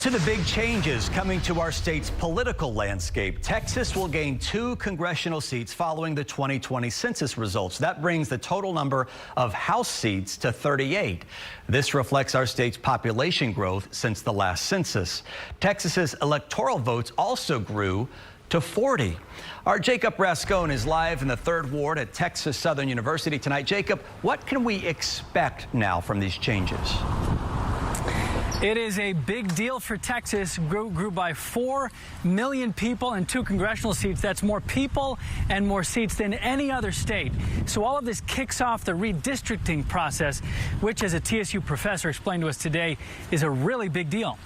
To the big changes coming to our state's political landscape. Texas will gain 2 congressional seats following the 2020 census results. That brings the total number of House seats to 38. This reflects our state's population growth since the last census. Texas's electoral votes also grew to 40. Our Jacob Rascone is live in the 3rd Ward at Texas Southern University tonight. Jacob, what can we expect now from these changes? It is a big deal for Texas. Grew by 4 million people and 2 congressional seats. That's more people and more seats than any other state. So all of this kicks off the redistricting process, which, as a TSU professor explained to us today, is a really big deal.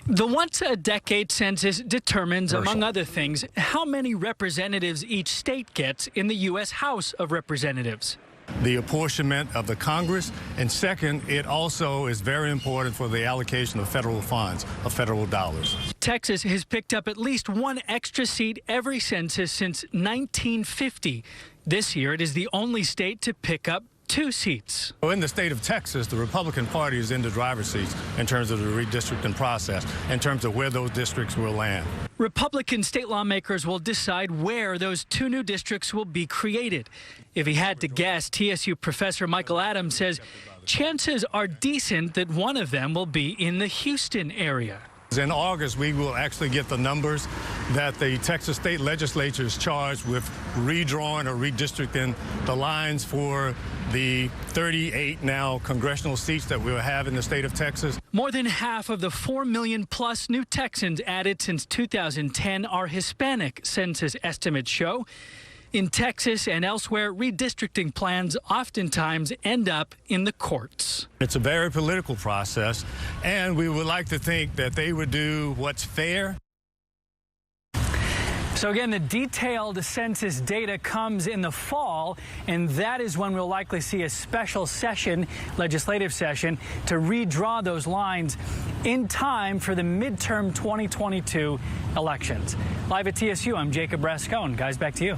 The once-a-decade census determines, among other things, how many representatives each state gets in the U.S. House of Representatives. The apportionment of the Congress, and second, it also is very important for the allocation of federal funds, of federal dollars. Texas has picked up at least 1 extra seat every census since 1950. This year, it is the only state to pick up 2 seats. In the state of Texas, the Republican Party is in the driver's seats in terms of the redistricting process, in terms of where those districts will land. Republican state lawmakers will decide where those 2 new districts will be created. If he had to guess, TSU professor Michael Adams says chances are decent that one of them will be in the Houston area. In August, we will actually get the numbers that the Texas state legislature is charged with redrawing or redistricting the lines for the 38 now congressional seats that we'll have in the state of Texas. More than half of the 4 million plus new Texans added since 2010 are Hispanic, census estimates show. In Texas and elsewhere, redistricting plans oftentimes end up in the courts. It's a very political process, and we would like to think that they would do what's fair. So again, the detailed census data comes in the fall, and that is when we'll likely see a special session, legislative session, to redraw those lines in time for the midterm 2022 elections. Live at TSU, I'm Jacob Rascone. Guys, back to you.